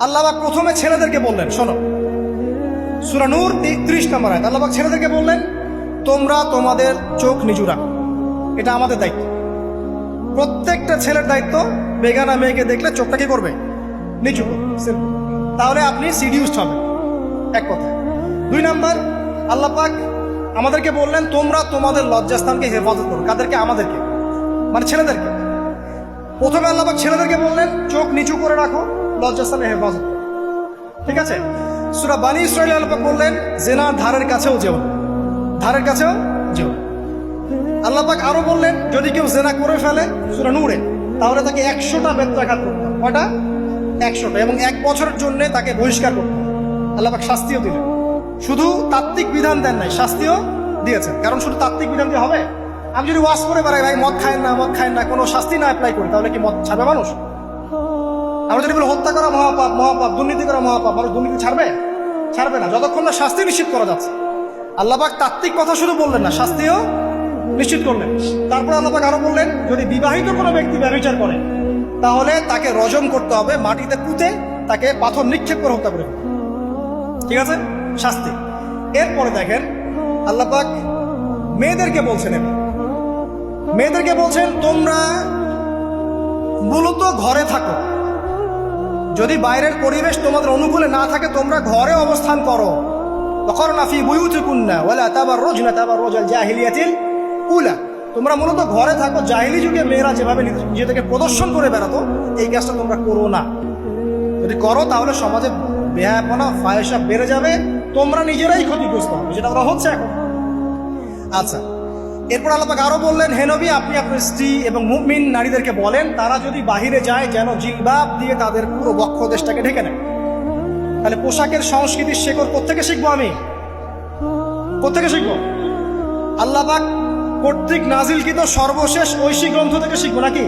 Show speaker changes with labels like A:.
A: আল্লাহ পাক প্রথমে ছেলেদেরকে বললেন, শোনো, সূরা নূর 30 নম্বর আয়াত। আল্লাহ পাক ছেলেদেরকে বললেন, তোমরা তোমাদের চোখ নিচু রাখো, এটা আমাদের দায়িত্ব। প্রত্যেকটা ছেলের দায়িত্ব বেগানা মেয়েকে দেখলে চোখটা কি করবে? নিচু করবে। তাহলে আপনি সিডিউসড হবেন, এক কথা। 2 নাম্বার, আল্লাহ পাক আমাদেরকে বললেন, তোমরা তোমাদের লজ্জাস্থানকে হেফাজত করো। কাদেরকে? আমাদেরকে, মানে ছেলেদেরকে। প্রথমে আল্লাহ পাক ছেলেদেরকে বললেন, চোখ নিচু করে রাখো, লজ্জাস্থানে হেফাজত করো। ঠিক আছে? সূরা বানী ইসরাঈল আল্লাহ পাক বললেন, জেনার ধারের কাছেও যেও না, ধারের কাছেও যেও না। আল্লাহ পাক আরো বললেন, যদি কেউ জেনা করে ফেলে, সূরা নূরে, তাহলে তাকে 100টা বেত্রাঘাত করতে হবে। কয়টা? 100টা, এবং 1 বছরের জন্য তাকে বহিষ্কার করতে হবে। আল্লাহ পাক শাস্তিও দিলেন, শুধু তাত্ত্বিক বিধান দেন নাই, শাস্তিও দিয়েছেন। কারণ শুধু তাত্ত্বিক বিধান দিয়ে হবে? আমি যদি ওয়াজ করে বেড়াই, ভাই মদ খায় না, মদ খায় না, কোনো শাস্তি না অ্যাপ্লাই করি, তাহলে কি মদ ছাড়বে মানুষ? আমরা যদি বলি হত্যা করা মহাপাপ, মহাপাপ, দুর্নীতি করা মহাপাপ, মানুষ দুর্নীতি ছাড়বে? ছাড়বে না, যতক্ষণ না শাস্তি নিশ্চিত করা যাচ্ছে। আল্লাহ পাক তাত্ত্বিক কথা শুধু বললেন না, শাস্তিও নিশ্চিত করলেন। তারপর আল্লাহ পাক আরো বললেন, যদি বিবাহিত কোনো ব্যক্তি ব্যভিচার করে, তাহলে তাকে রজম করতে হবে, মাটিতে পুঁতে তাকে পাথর নিক্ষেপ করে হত্যা করে। ঠিক আছে? শাস্তি। এরপরে দেখেন আল্লাহ পাক মেয়েদেরকে বলছেন, মেয়েদেরকে বলছেন, তোমরা মূলত ঘরে থাকো, যদি বাইরের পরিবেশ তোমাদের অনুকূলে না থাকে, তোমরা ঘরে অবস্থান করো। ওয়াকরনা ফি বুয়ুতিকুন্না ওয়ালা তাবাররুজনা তাবাররুজাল জাহিলিয়াতিল উলা। তোমরা মূলত ঘরে থাকো। জাহিলি যুগে মেয়েরা যেভাবে নিজেদেরকে প্রদর্শন করে বেড়াতো, এই কাজটা তোমরা করো না। যদি করো তাহলে সমাজে বেহায়াপনা, ফায়সা বেড়ে যাবে, তোমরা নিজেরাই ক্ষতিগ্রস্ত হবে, যেটা ওরা হচ্ছে এখন। আচ্ছা, এরপর আল্লাহ পাক আরো বললেন, হে নবী, আপনি আপনার স্ত্রী এবং মুমিন নারীদেরকে বলেন, তারা যদি বাহিরে যায় যেন জিলবাব দিয়ে তাদের পুরো বক্ষ দেশটাকে ঢেকে নেয়। তাহলে পোশাকের সংস্কৃতির শেকড় কোত্থেকে শিখবো? আমি কোত্থেকে শিখবো? আল্লাহ পাক কর্তৃক নাজিলকৃত সর্বশেষ ঐশী গ্রন্থ থেকে শিখবো নাকি?